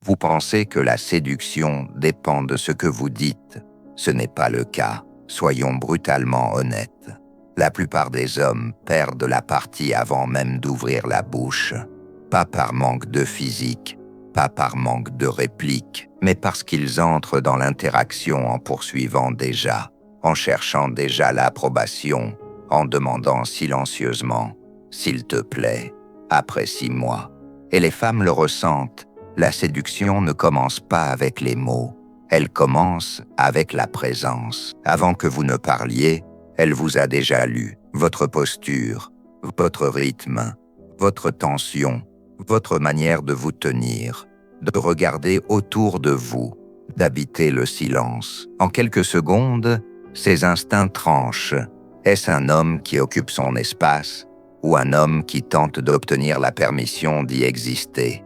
Vous pensez que la séduction dépend de ce que vous dites. Ce n'est pas le cas. Soyons brutalement honnêtes. La plupart des hommes perdent la partie avant même d'ouvrir la bouche. Pas par manque de physique, pas par manque de réplique, mais parce qu'ils entrent dans l'interaction en poursuivant déjà, en cherchant déjà l'approbation, en demandant silencieusement « S'il te plaît, apprécie-moi ». Et les femmes le ressentent. La séduction ne commence pas avec les mots, elle commence avec la présence. Avant que vous ne parliez, elle vous a déjà lu, votre posture, votre rythme, votre tension, votre manière de vous tenir, de regarder autour de vous, d'habiter le silence. En quelques secondes, ses instincts tranchent. Est-ce un homme qui occupe son espace ou un homme qui tente d'obtenir la permission d'y exister?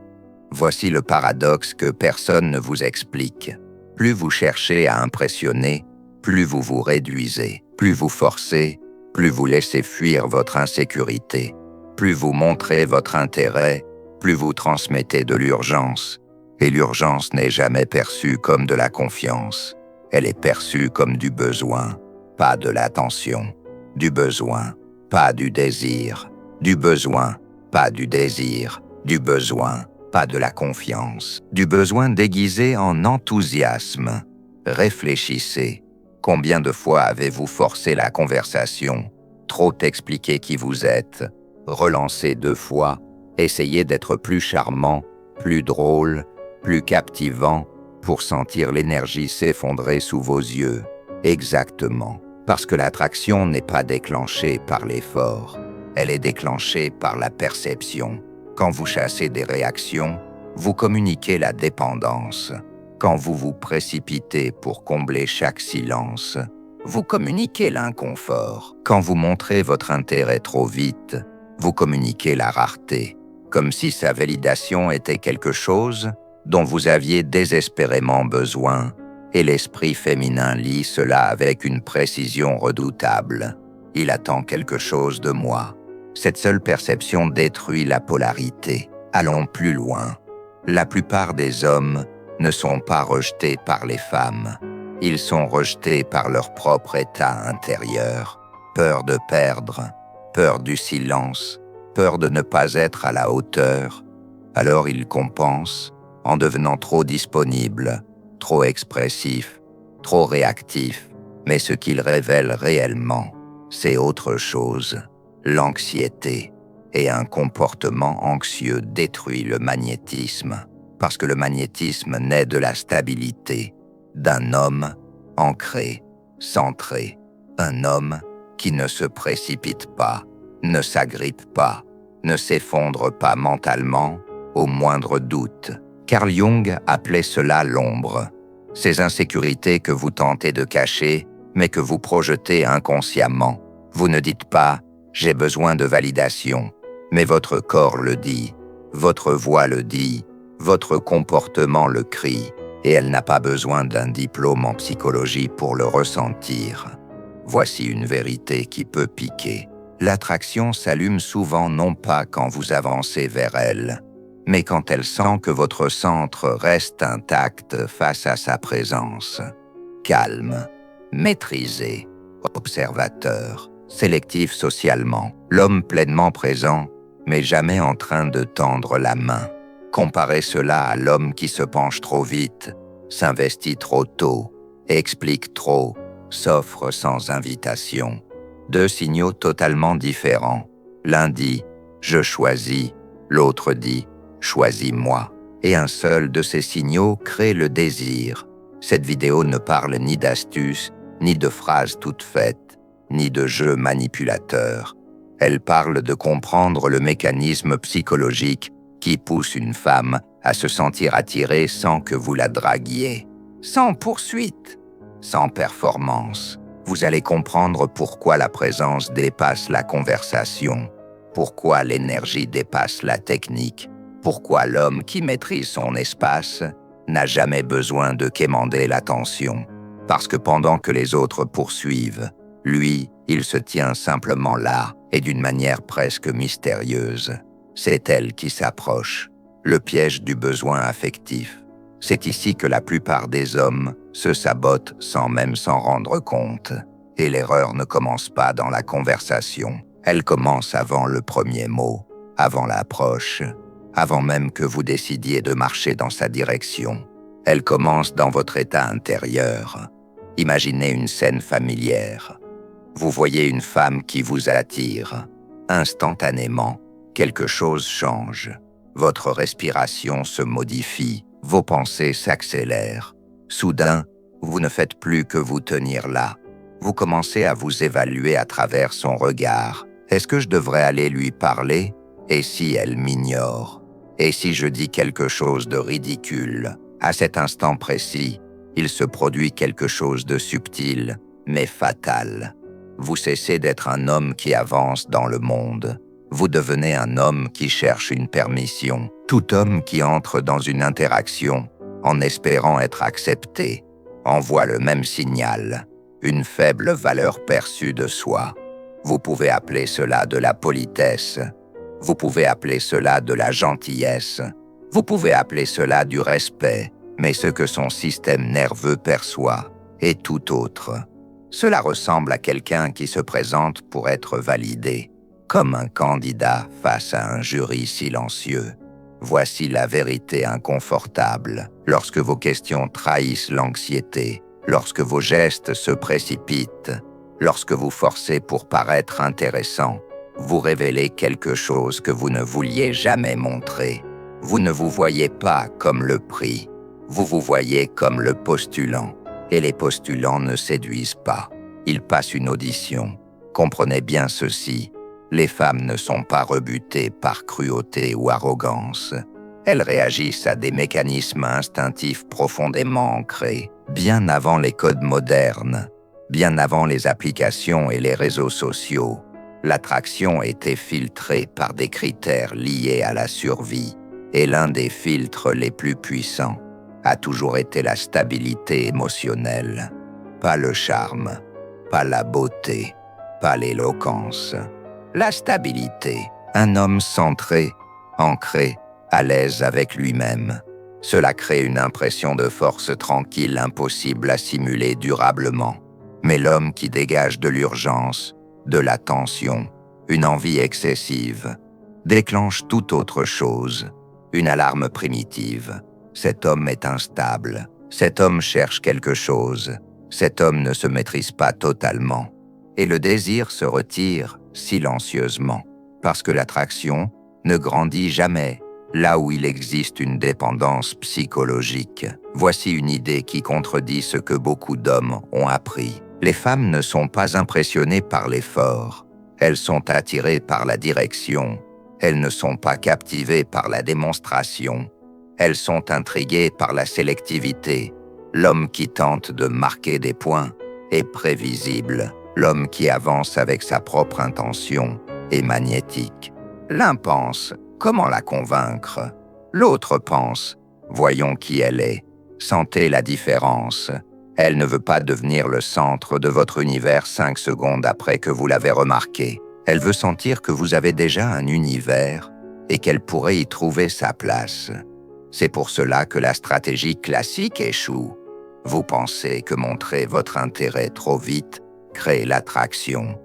Voici le paradoxe que personne ne vous explique. Plus vous cherchez à impressionner, plus vous vous réduisez. Plus vous forcez, plus vous laissez fuir votre insécurité. Plus vous montrez votre intérêt, plus vous transmettez de l'urgence. Et l'urgence n'est jamais perçue comme de la confiance. Elle est perçue comme du besoin, pas de l'attention. Du besoin, pas du désir. Du besoin, pas du désir. Du besoin, pas de la confiance. Du besoin déguisé en enthousiasme. Réfléchissez. Combien de fois avez-vous forcé la conversation, trop expliqué qui vous êtes, relancé 2 fois, essayé d'être plus charmant, plus drôle, plus captivant, pour sentir l'énergie s'effondrer sous vos yeux? Exactement, parce que l'attraction n'est pas déclenchée par l'effort, elle est déclenchée par la perception. Quand vous chassez des réactions, vous communiquez la dépendance. Quand vous vous précipitez pour combler chaque silence, vous communiquez l'inconfort. Quand vous montrez votre intérêt trop vite, vous communiquez la rareté, comme si sa validation était quelque chose dont vous aviez désespérément besoin, et l'esprit féminin lit cela avec une précision redoutable. Il attend quelque chose de moi. Cette seule perception détruit la polarité. Allons plus loin. La plupart des hommes ne sont pas rejetés par les femmes. Ils sont rejetés par leur propre état intérieur. Peur de perdre, peur du silence, peur de ne pas être à la hauteur. Alors ils compensent en devenant trop disponibles, trop expressifs, trop réactifs. Mais ce qu'ils révèlent réellement, c'est autre chose. L'anxiété. Et un comportement anxieux détruit le magnétisme. Parce que le magnétisme naît de la stabilité, d'un homme ancré, centré, un homme qui ne se précipite pas, ne s'agrippe pas, ne s'effondre pas mentalement au moindre doute. Carl Jung appelait cela l'ombre. Ces insécurités que vous tentez de cacher, mais que vous projetez inconsciemment. Vous ne dites pas « j'ai besoin de validation », mais votre corps le dit, votre voix le dit, votre comportement le crie, et elle n'a pas besoin d'un diplôme en psychologie pour le ressentir. Voici une vérité qui peut piquer. L'attraction s'allume souvent non pas quand vous avancez vers elle, mais quand elle sent que votre centre reste intact face à sa présence. Calme, maîtrisé, observateur, sélectif socialement, l'homme pleinement présent, mais jamais en train de tendre la main. Comparez cela à l'homme qui se penche trop vite, s'investit trop tôt, explique trop, s'offre sans invitation. 2 signaux totalement différents. L'un dit « je choisis », l'autre dit « choisis-moi ». Et un seul de ces signaux crée le désir. Cette vidéo ne parle ni d'astuces, ni de phrases toutes faites, ni de jeux manipulateurs. Elle parle de comprendre le mécanisme psychologique qui pousse une femme à se sentir attirée sans que vous la draguiez, sans poursuite, sans performance. Vous allez comprendre pourquoi la présence dépasse la conversation, pourquoi l'énergie dépasse la technique, pourquoi l'homme qui maîtrise son espace n'a jamais besoin de quémander l'attention. Parce que pendant que les autres poursuivent, lui, il se tient simplement là et d'une manière presque mystérieuse. C'est elle qui s'approche, le piège du besoin affectif. C'est ici que la plupart des hommes se sabotent sans même s'en rendre compte. Et l'erreur ne commence pas dans la conversation. Elle commence avant le premier mot, avant l'approche, avant même que vous décidiez de marcher dans sa direction. Elle commence dans votre état intérieur. Imaginez une scène familière. Vous voyez une femme qui vous attire. Instantanément, quelque chose change. Votre respiration se modifie, vos pensées s'accélèrent. Soudain, vous ne faites plus que vous tenir là. Vous commencez à vous évaluer à travers son regard. Est-ce que je devrais aller lui parler? Et si elle m'ignore? Et si je dis quelque chose de ridicule? À cet instant précis, il se produit quelque chose de subtil, mais fatal. Vous cessez d'être un homme qui avance dans le monde. Vous devenez un homme qui cherche une permission. Tout homme qui entre dans une interaction, en espérant être accepté, envoie le même signal, une faible valeur perçue de soi. Vous pouvez appeler cela de la politesse. Vous pouvez appeler cela de la gentillesse. Vous pouvez appeler cela du respect. Mais ce que son système nerveux perçoit est tout autre. Cela ressemble à quelqu'un qui se présente pour être validé, comme un candidat face à un jury silencieux. Voici la vérité inconfortable. Lorsque vos questions trahissent l'anxiété, lorsque vos gestes se précipitent, lorsque vous forcez pour paraître intéressant, vous révélez quelque chose que vous ne vouliez jamais montrer. Vous ne vous voyez pas comme le prix. Vous vous voyez comme le postulant. Et les postulants ne séduisent pas. Ils passent une audition. Comprenez bien ceci. Les femmes ne sont pas rebutées par cruauté ou arrogance. Elles réagissent à des mécanismes instinctifs profondément ancrés, bien avant les codes modernes, bien avant les applications et les réseaux sociaux. L'attraction était filtrée par des critères liés à la survie, et l'un des filtres les plus puissants a toujours été la stabilité émotionnelle. Pas le charme, pas la beauté, pas l'éloquence. La stabilité. Un homme centré, ancré, à l'aise avec lui-même. Cela crée une impression de force tranquille impossible à simuler durablement. Mais l'homme qui dégage de l'urgence, de la tension, une envie excessive, déclenche toute autre chose, une alarme primitive. Cet homme est instable. Cet homme cherche quelque chose. Cet homme ne se maîtrise pas totalement. Et le désir se retire silencieusement, parce que l'attraction ne grandit jamais là où il existe une dépendance psychologique. Voici une idée qui contredit ce que beaucoup d'hommes ont appris. Les femmes ne sont pas impressionnées par l'effort. Elles sont attirées par la direction. Elles ne sont pas captivées par la démonstration. Elles sont intriguées par la sélectivité. L'homme qui tente de marquer des points est prévisible. L'homme qui avance avec sa propre intention est magnétique. L'un pense, comment la convaincre? L'autre pense, voyons qui elle est. Sentez la différence. Elle ne veut pas devenir le centre de votre univers 5 secondes après que vous l'avez remarqué. Elle veut sentir que vous avez déjà un univers et qu'elle pourrait y trouver sa place. C'est pour cela que la stratégie classique échoue. Vous pensez que montrer votre intérêt trop vite crée l'attraction.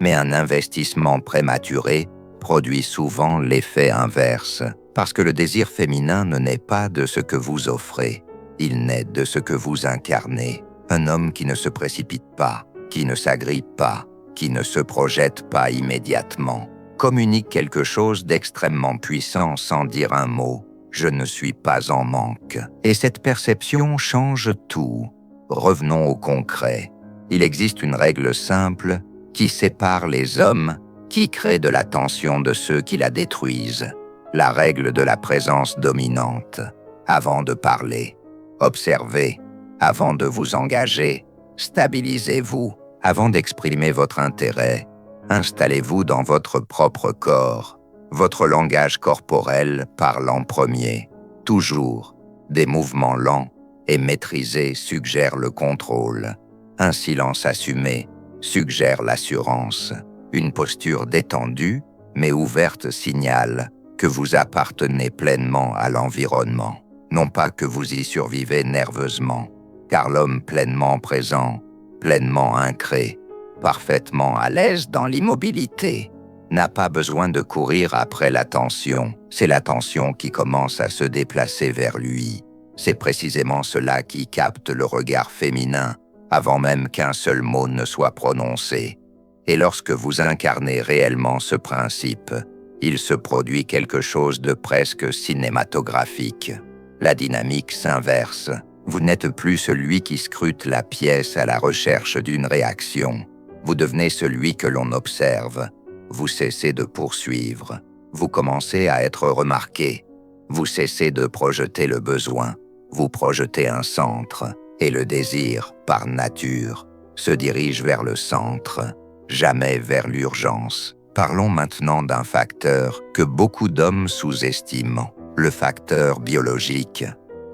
Mais un investissement prématuré produit souvent l'effet inverse, parce que le désir féminin ne naît pas de ce que vous offrez, il naît de ce que vous incarnez. Un homme qui ne se précipite pas, qui ne s'agrippe pas, qui ne se projette pas immédiatement, communique quelque chose d'extrêmement puissant sans dire un mot. Je ne suis pas en manque. Et cette perception change tout. Revenons au concret. Il existe une règle simple qui sépare les hommes qui créent de la tension de ceux qui la détruisent. La règle de la présence dominante. Avant de parler, observez. Avant de vous engager, stabilisez-vous. Avant d'exprimer votre intérêt, installez-vous dans votre propre corps. Votre langage corporel parle en premier. Toujours, des mouvements lents et maîtrisés suggèrent le contrôle. Un silence assumé suggère l'assurance. Une posture détendue, mais ouverte signale que vous appartenez pleinement à l'environnement. Non pas que vous y survivez nerveusement, car l'homme pleinement présent, pleinement ancré, parfaitement à l'aise dans l'immobilité, n'a pas besoin de courir après l'attention. C'est l'attention qui commence à se déplacer vers lui. C'est précisément cela qui capte le regard féminin, avant même qu'un seul mot ne soit prononcé. Et lorsque vous incarnez réellement ce principe, il se produit quelque chose de presque cinématographique. La dynamique s'inverse. Vous n'êtes plus celui qui scrute la pièce à la recherche d'une réaction. Vous devenez celui que l'on observe. Vous cessez de poursuivre. Vous commencez à être remarqué. Vous cessez de projeter le besoin. Vous projetez un centre. Et le désir, par nature, se dirige vers le centre, jamais vers l'urgence. Parlons maintenant d'un facteur que beaucoup d'hommes sous-estiment, le facteur biologique.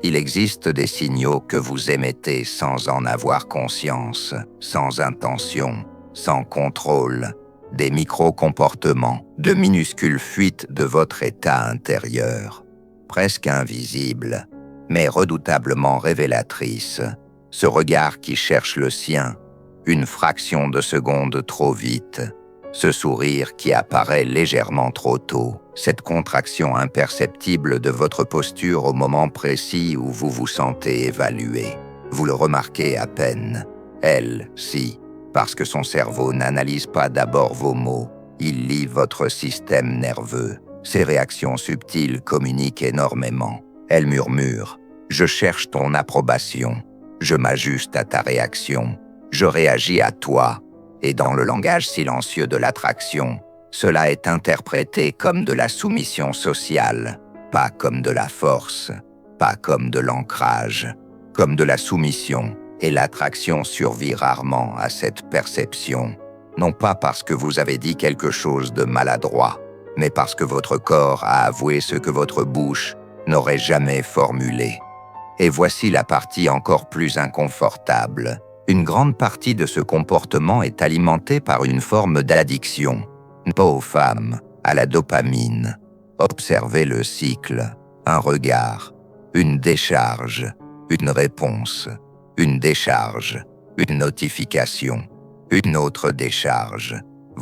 Il existe des signaux que vous émettez sans en avoir conscience, sans intention, sans contrôle, des micro-comportements, de minuscules fuites de votre état intérieur, presque invisibles, mais redoutablement révélatrices. Ce regard qui cherche le sien, une fraction de seconde trop vite, ce sourire qui apparaît légèrement trop tôt, cette contraction imperceptible de votre posture au moment précis où vous vous sentez évalué. Vous le remarquez à peine. Elle, si, parce que son cerveau n'analyse pas d'abord vos mots, il lit votre système nerveux. Ses réactions subtiles communiquent énormément. Elle murmure « Je cherche ton approbation. Je m'ajuste à ta réaction. Je réagis à toi. » Et dans le langage silencieux de l'attraction, cela est interprété comme de la soumission sociale, pas comme de la force, pas comme de l'ancrage, comme de la soumission. Et l'attraction survit rarement à cette perception, non pas parce que vous avez dit quelque chose de maladroit, mais parce que votre corps a avoué ce que votre bouche n'aurait jamais formulé. Et voici la partie encore plus inconfortable. Une grande partie de ce comportement est alimentée par une forme d'addiction, pas aux femmes, à la dopamine. Observez le cycle, un regard, une décharge, une réponse, une décharge, une notification, une autre décharge.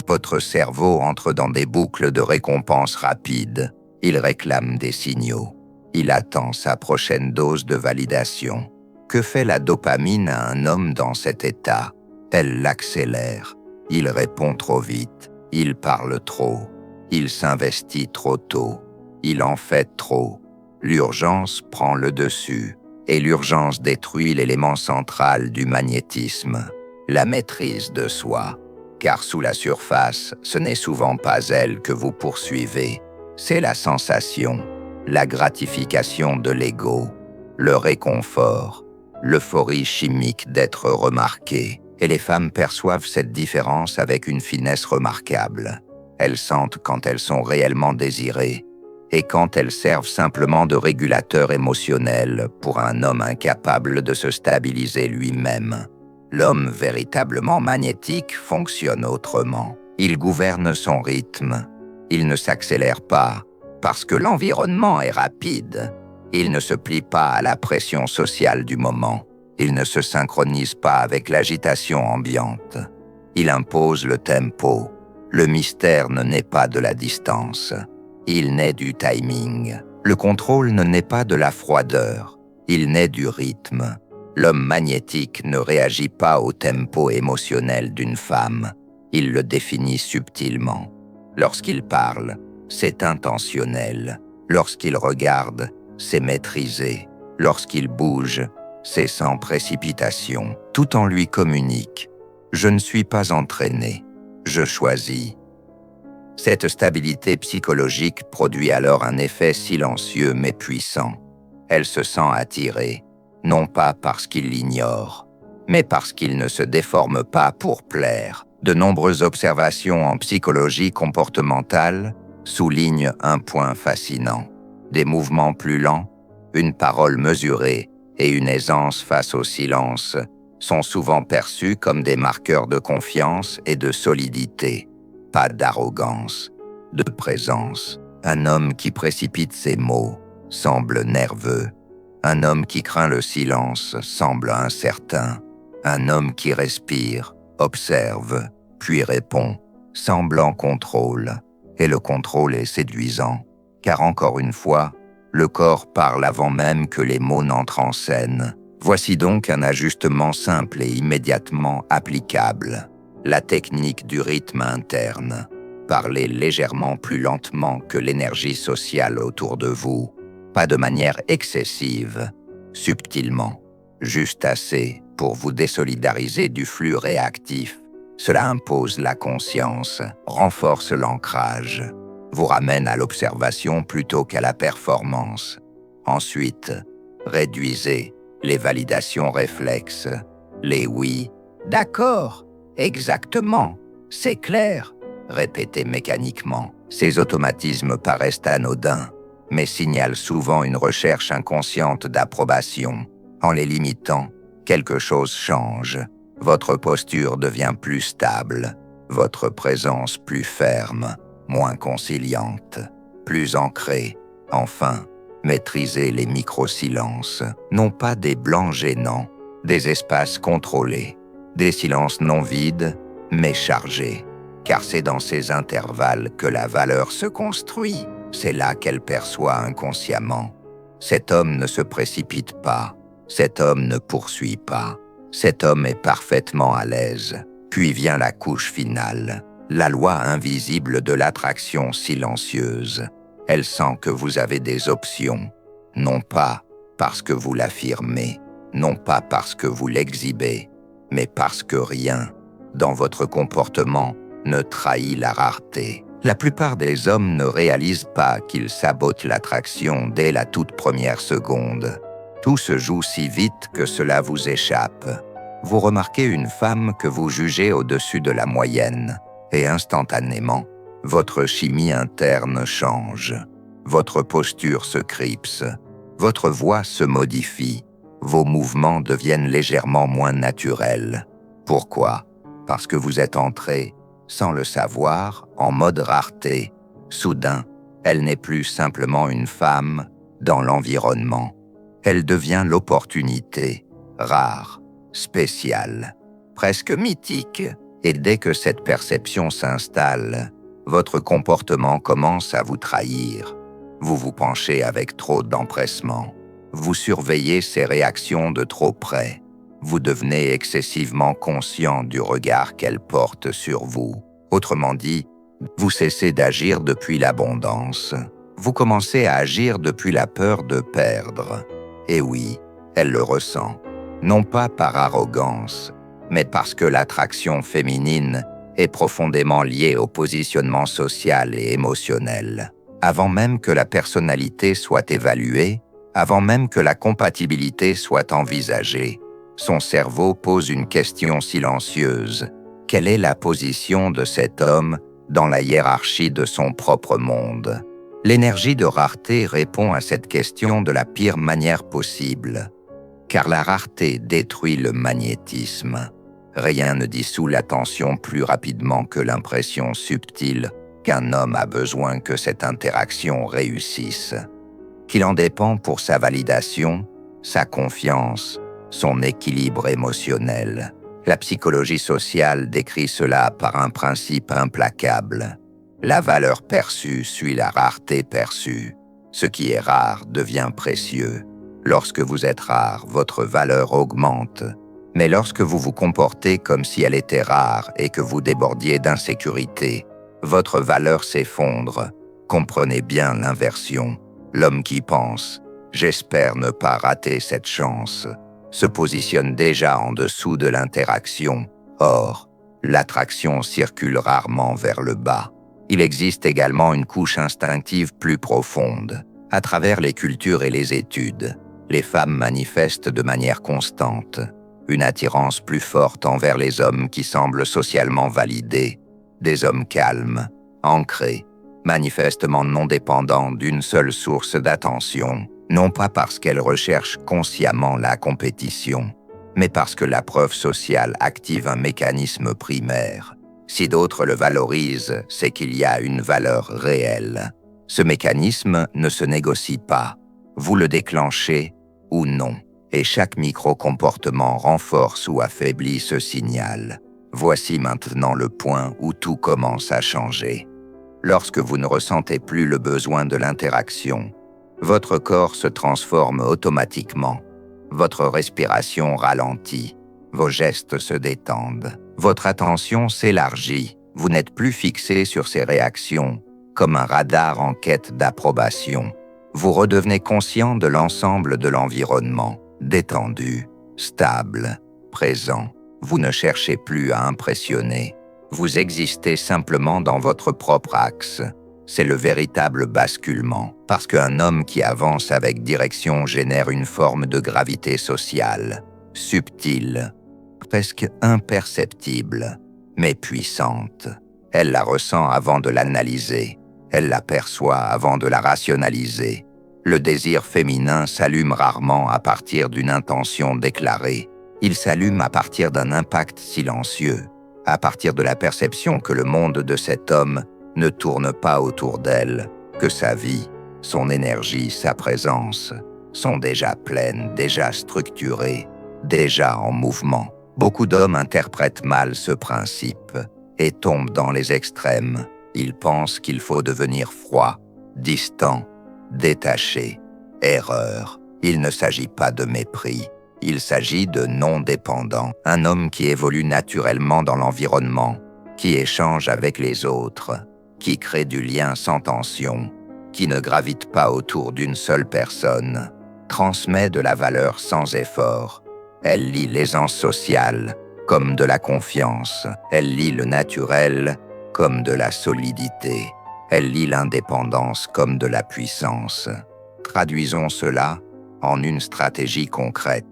Votre cerveau entre dans des boucles de récompense rapides. Il réclame des signaux. Il attend sa prochaine dose de validation. Que fait la dopamine à un homme dans cet état? Elle l'accélère. Il répond trop vite. Il parle trop. Il s'investit trop tôt. Il en fait trop. L'urgence prend le dessus. Et l'urgence détruit l'élément central du magnétisme, la maîtrise de soi. Car sous la surface, ce n'est souvent pas elle que vous poursuivez. C'est la sensation, la gratification de l'ego, le réconfort, l'euphorie chimique d'être remarqué. Et les femmes perçoivent cette différence avec une finesse remarquable. Elles sentent quand elles sont réellement désirées et quand elles servent simplement de régulateur émotionnel pour un homme incapable de se stabiliser lui-même. L'homme véritablement magnétique fonctionne autrement. Il gouverne son rythme. Il ne s'accélère pas parce que l'environnement est rapide. Il ne se plie pas à la pression sociale du moment. Il ne se synchronise pas avec l'agitation ambiante. Il impose le tempo. Le mystère ne naît pas de la distance. Il naît du timing. Le contrôle ne naît pas de la froideur. Il naît du rythme. L'homme magnétique ne réagit pas au tempo émotionnel d'une femme. Il le définit subtilement. Lorsqu'il parle, c'est intentionnel. Lorsqu'il regarde, c'est maîtrisé. Lorsqu'il bouge, c'est sans précipitation. Tout en lui communique. Je ne suis pas entraîné. Je choisis. Cette stabilité psychologique produit alors un effet silencieux mais puissant. Elle se sent attirée, non pas parce qu'il l'ignore, mais parce qu'il ne se déforme pas pour plaire. De nombreuses observations en psychologie comportementale soulignent un point fascinant. Des mouvements plus lents, une parole mesurée et une aisance face au silence sont souvent perçus comme des marqueurs de confiance et de solidité, pas d'arrogance, de présence. Un homme qui précipite ses mots semble nerveux, Un homme qui craint le silence semble incertain. Un homme qui respire, observe, puis répond, semble en contrôle. Et le contrôle est séduisant, car encore une fois, le corps parle avant même que les mots n'entrent en scène. Voici donc un ajustement simple et immédiatement applicable. La technique du rythme interne. Parlez légèrement plus lentement que l'énergie sociale autour de vous. Pas de manière excessive, subtilement, juste assez pour vous désolidariser du flux réactif. Cela impose la conscience, renforce l'ancrage, vous ramène à l'observation plutôt qu'à la performance. Ensuite, réduisez les validations réflexes, les oui, d'accord, exactement, c'est clair, répétez mécaniquement. Ces automatismes paraissent anodins, mais signalent souvent une recherche inconsciente d'approbation. En les limitant, quelque chose change. Votre posture devient plus stable, votre présence plus ferme, moins conciliante, plus ancrée. Enfin, maîtrisez les micro-silences, non pas des blancs gênants, des espaces contrôlés, des silences non vides, mais chargés. Car c'est dans ces intervalles que la valeur se construit. C'est là qu'elle perçoit inconsciemment. Cet homme ne se précipite pas, cet homme ne poursuit pas, cet homme est parfaitement à l'aise. Puis vient la couche finale, la loi invisible de l'attraction silencieuse. Elle sent que vous avez des options, non pas parce que vous l'affirmez, non pas parce que vous l'exhibez, mais parce que rien, dans votre comportement, ne trahit la rareté. La plupart des hommes ne réalisent pas qu'ils sabotent l'attraction dès la toute première seconde. Tout se joue si vite que cela vous échappe. Vous remarquez une femme que vous jugez au-dessus de la moyenne, et instantanément, votre chimie interne change. Votre posture se cripse, votre voix se modifie, vos mouvements deviennent légèrement moins naturels. Pourquoi? Parce que vous êtes entré, sans le savoir, en mode rareté. Soudain, elle n'est plus simplement une femme dans l'environnement. Elle devient l'opportunité, rare, spéciale, presque mythique. Et dès que cette perception s'installe, votre comportement commence à vous trahir. Vous vous penchez avec trop d'empressement. Vous surveillez ses réactions de trop près. Vous devenez excessivement conscient du regard qu'elle porte sur vous. Autrement dit, vous cessez d'agir depuis l'abondance. Vous commencez à agir depuis la peur de perdre. Et oui, elle le ressent. Non pas par arrogance, mais parce que l'attraction féminine est profondément liée au positionnement social et émotionnel. Avant même que la personnalité soit évaluée, avant même que la compatibilité soit envisagée, son cerveau pose une question silencieuse. Quelle est la position de cet homme dans la hiérarchie de son propre monde? L'énergie de rareté répond à cette question de la pire manière possible, car la rareté détruit le magnétisme. Rien ne dissout l'attention plus rapidement que l'impression subtile qu'un homme a besoin que cette interaction réussisse, qu'il en dépend pour sa validation, sa confiance, son équilibre émotionnel. La psychologie sociale décrit cela par un principe implacable. La valeur perçue suit la rareté perçue. Ce qui est rare devient précieux. Lorsque vous êtes rare, votre valeur augmente. Mais lorsque vous vous comportez comme si elle était rare et que vous débordiez d'insécurité, votre valeur s'effondre. Comprenez bien l'inversion. L'homme qui pense « j'espère ne pas rater cette chance » se positionne déjà en dessous de l'interaction. Or, l'attraction circule rarement vers le bas. Il existe également une couche instinctive plus profonde. À travers les cultures et les études, les femmes manifestent de manière constante une attirance plus forte envers les hommes qui semblent socialement validés, des hommes calmes, ancrés, manifestement non dépendants d'une seule source d'attention, non pas parce qu'elles recherchent consciemment la compétition, mais parce que la preuve sociale active un mécanisme primaire. Si d'autres le valorisent, c'est qu'il y a une valeur réelle. Ce mécanisme ne se négocie pas. Vous le déclenchez ou non. Et chaque micro-comportement renforce ou affaiblit ce signal. Voici maintenant le point où tout commence à changer. Lorsque vous ne ressentez plus le besoin de l'interaction, votre corps se transforme automatiquement. Votre respiration ralentit, vos gestes se détendent, votre attention s'élargit. Vous n'êtes plus fixé sur ces réactions, comme un radar en quête d'approbation. Vous redevenez conscient de l'ensemble de l'environnement, détendu, stable, présent. Vous ne cherchez plus à impressionner. Vous existez simplement dans votre propre axe. C'est le véritable basculement, parce qu'un homme qui avance avec direction génère une forme de gravité sociale, subtile, presque imperceptible, mais puissante. Elle la ressent avant de l'analyser. Elle l'aperçoit avant de la rationaliser. Le désir féminin s'allume rarement à partir d'une intention déclarée. Il s'allume à partir d'un impact silencieux, à partir de la perception que le monde de cet homme ne tourne pas autour d'elle, que sa vie, son énergie, sa présence sont déjà pleines, déjà structurées, déjà en mouvement. Beaucoup d'hommes interprètent mal ce principe et tombent dans les extrêmes. Ils pensent qu'il faut devenir froid, distant, détaché. Erreur. Il ne s'agit pas de mépris. Il s'agit de non-dépendant. Un homme qui évolue naturellement dans l'environnement, qui échange avec les autres, qui crée du lien sans tension, qui ne gravite pas autour d'une seule personne, transmet de la valeur sans effort. Elle lie l'aisance sociale comme de la confiance. Elle lie le naturel comme de la solidité. Elle lie l'indépendance comme de la puissance. Traduisons cela en une stratégie concrète,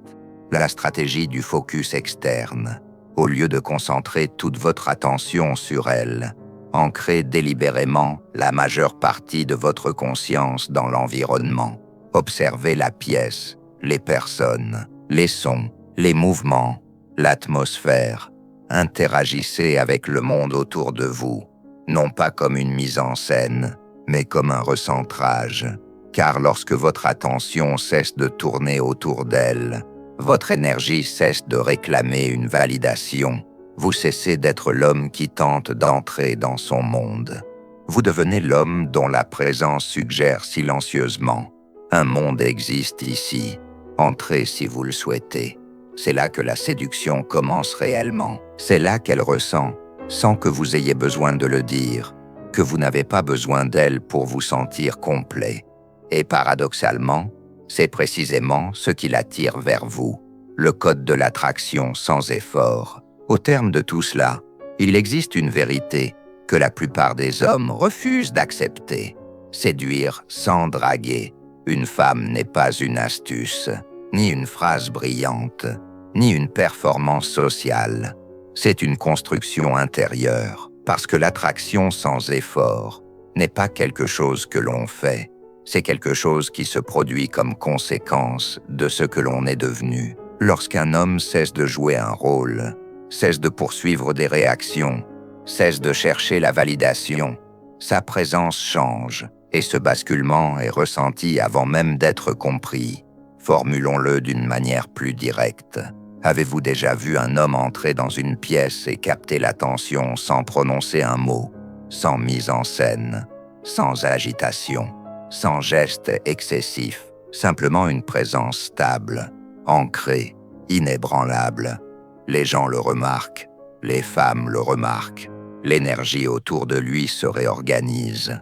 la stratégie du focus externe. Au lieu de concentrer toute votre attention sur elle, ancrez délibérément la majeure partie de votre conscience dans l'environnement. Observez la pièce, les personnes, les sons, les mouvements, l'atmosphère. Interagissez avec le monde autour de vous, non pas comme une mise en scène, mais comme un recentrage. Car lorsque votre attention cesse de tourner autour d'elle, votre énergie cesse de réclamer une validation. Vous cessez d'être l'homme qui tente d'entrer dans son monde. Vous devenez l'homme dont la présence suggère silencieusement. Un monde existe ici. Entrez si vous le souhaitez. C'est là que la séduction commence réellement. C'est là qu'elle ressent, sans que vous ayez besoin de le dire, que vous n'avez pas besoin d'elle pour vous sentir complet. Et paradoxalement, c'est précisément ce qui l'attire vers vous, le code de l'attraction sans effort. Au terme de tout cela, il existe une vérité que la plupart des hommes refusent d'accepter. Séduire sans draguer. Une femme n'est pas une astuce, ni une phrase brillante, ni une performance sociale. C'est une construction intérieure, parce que l'attraction sans effort n'est pas quelque chose que l'on fait, c'est quelque chose qui se produit comme conséquence de ce que l'on est devenu. Lorsqu'un homme cesse de jouer un rôle, cesse de poursuivre des réactions, cesse de chercher la validation, sa présence change, et ce basculement est ressenti avant même d'être compris. Formulons-le d'une manière plus directe. Avez-vous déjà vu un homme entrer dans une pièce et capter l'attention sans prononcer un mot, sans mise en scène, sans agitation, sans geste excessif, simplement une présence stable, ancrée, inébranlable? Les gens le remarquent, les femmes le remarquent, l'énergie autour de lui se réorganise.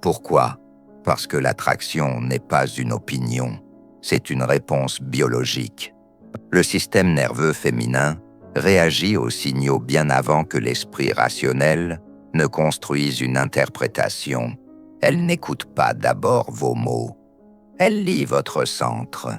Pourquoi? Parce que l'attraction n'est pas une opinion, c'est une réponse biologique. Le système nerveux féminin réagit aux signaux bien avant que l'esprit rationnel ne construise une interprétation. Elle n'écoute pas d'abord vos mots. Elle lit votre centre,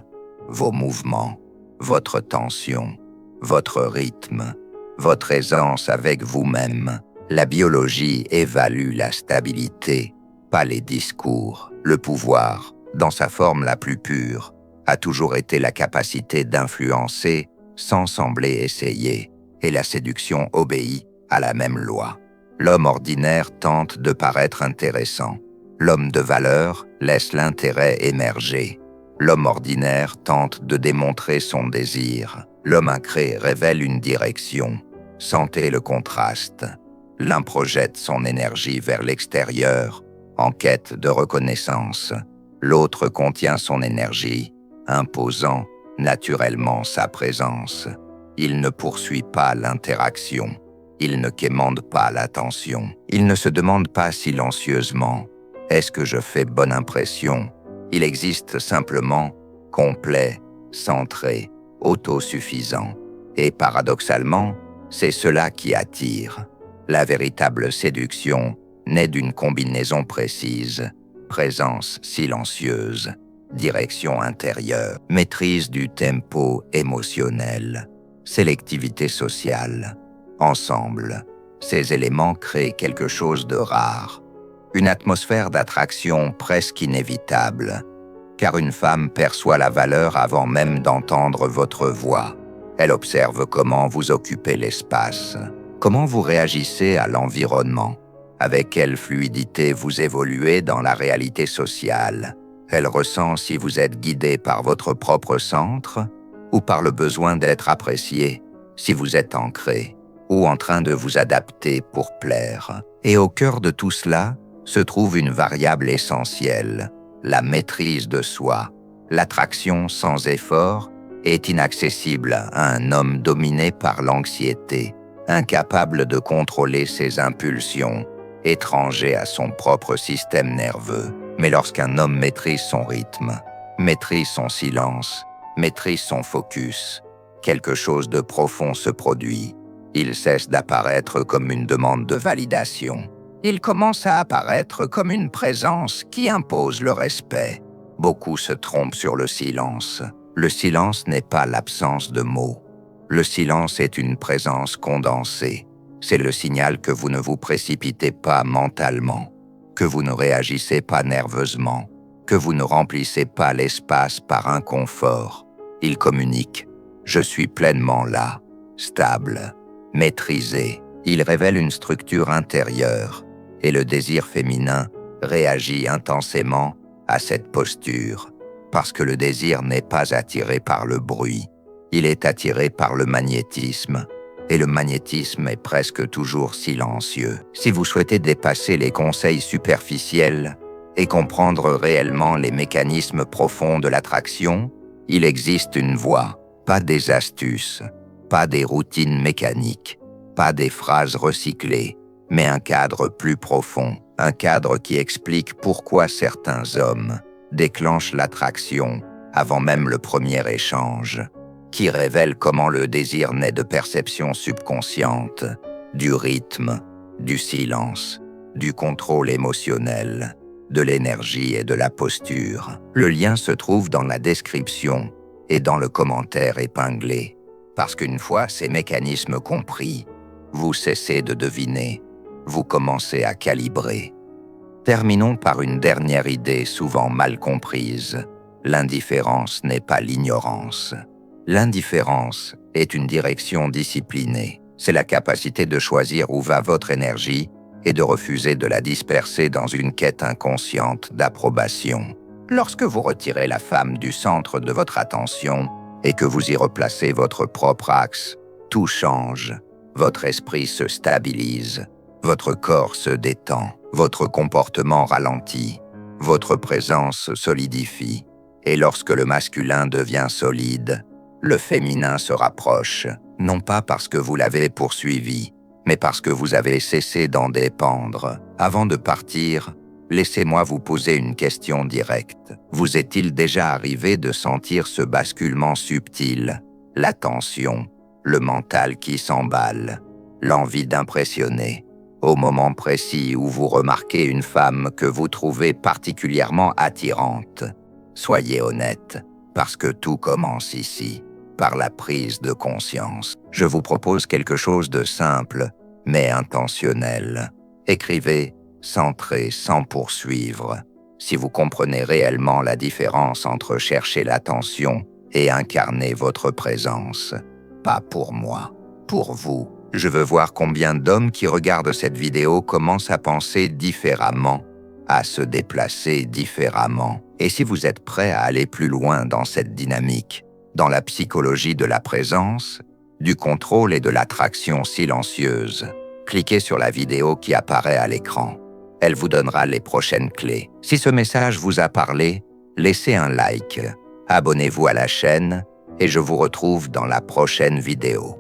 vos mouvements, votre tension, votre rythme, votre aisance avec vous-même. La biologie évalue la stabilité, pas les discours. Le pouvoir, dans sa forme la plus pure, a toujours été la capacité d'influencer sans sembler essayer, et la séduction obéit à la même loi. L'homme ordinaire tente de paraître intéressant. L'homme de valeur laisse l'intérêt émerger. L'homme ordinaire tente de démontrer son désir. L'homme incré révèle une direction. Sentez le contraste. L'un projette son énergie vers l'extérieur, en quête de reconnaissance. L'autre contient son énergie, imposant naturellement sa présence. Il ne poursuit pas l'interaction. Il ne quémande pas l'attention. Il ne se demande pas silencieusement « Est-ce que je fais bonne impression ?» Il existe simplement, complet, centré, autosuffisant. Et paradoxalement, c'est cela qui attire. La véritable séduction naît d'une combinaison précise, présence silencieuse, direction intérieure, maîtrise du tempo émotionnel, sélectivité sociale. Ensemble, ces éléments créent quelque chose de rare, une atmosphère d'attraction presque inévitable, car une femme perçoit la valeur avant même d'entendre votre voix. Elle observe comment vous occupez l'espace, comment vous réagissez à l'environnement, avec quelle fluidité vous évoluez dans la réalité sociale. Elle ressent si vous êtes guidé par votre propre centre ou par le besoin d'être apprécié, si vous êtes ancré ou en train de vous adapter pour plaire. Et au cœur de tout cela se trouve une variable essentielle, la maîtrise de soi. L'attraction sans effort est inaccessible à un homme dominé par l'anxiété, incapable de contrôler ses impulsions, étranger à son propre système nerveux. Mais lorsqu'un homme maîtrise son rythme, maîtrise son silence, maîtrise son focus, quelque chose de profond se produit. Il cesse d'apparaître comme une demande de validation. Il commence à apparaître comme une présence qui impose le respect. Beaucoup se trompent sur le silence. Le silence n'est pas l'absence de mots. Le silence est une présence condensée. C'est le signal que vous ne vous précipitez pas mentalement, que vous ne réagissez pas nerveusement, que vous ne remplissez pas l'espace par inconfort. Il communique « Je suis pleinement là, stable, maîtrisé ». Il révèle une structure intérieure et le désir féminin réagit intensément à cette posture parce que le désir n'est pas attiré par le bruit, il est attiré par le magnétisme. Et le magnétisme est presque toujours silencieux. Si vous souhaitez dépasser les conseils superficiels et comprendre réellement les mécanismes profonds de l'attraction, il existe une voie, pas des astuces, pas des routines mécaniques, pas des phrases recyclées, mais un cadre plus profond, un cadre qui explique pourquoi certains hommes déclenchent l'attraction avant même le premier échange, qui révèle comment le désir naît de perceptions subconscientes, du rythme, du silence, du contrôle émotionnel, de l'énergie et de la posture. Le lien se trouve dans la description et dans le commentaire épinglé, parce qu'une fois ces mécanismes compris, vous cessez de deviner, vous commencez à calibrer. Terminons par une dernière idée souvent mal comprise. L'indifférence n'est pas l'ignorance. L'indifférence est une direction disciplinée. C'est la capacité de choisir où va votre énergie et de refuser de la disperser dans une quête inconsciente d'approbation. Lorsque vous retirez la femme du centre de votre attention et que vous y replacez votre propre axe, tout change. Votre esprit se stabilise, votre corps se détend, votre comportement ralentit, votre présence se solidifie. Et lorsque le masculin devient solide, le féminin se rapproche, non pas parce que vous l'avez poursuivi, mais parce que vous avez cessé d'en dépendre. Avant de partir, laissez-moi vous poser une question directe. Vous est-il déjà arrivé de sentir ce basculement subtil, la tension, le mental qui s'emballe, l'envie d'impressionner, au moment précis où vous remarquez une femme que vous trouvez particulièrement attirante? Soyez honnête, parce que tout commence ici, par la prise de conscience. Je vous propose quelque chose de simple, mais intentionnel. Écrivez « centré sans poursuivre ». Si vous comprenez réellement la différence entre chercher l'attention et incarner votre présence. Pas pour moi, pour vous. Je veux voir combien d'hommes qui regardent cette vidéo commencent à penser différemment, à se déplacer différemment. Et si vous êtes prêt à aller plus loin dans cette dynamique, dans la psychologie de la présence, du contrôle et de l'attraction silencieuse, cliquez sur la vidéo qui apparaît à l'écran. Elle vous donnera les prochaines clés. Si ce message vous a parlé, laissez un like, abonnez-vous à la chaîne et je vous retrouve dans la prochaine vidéo.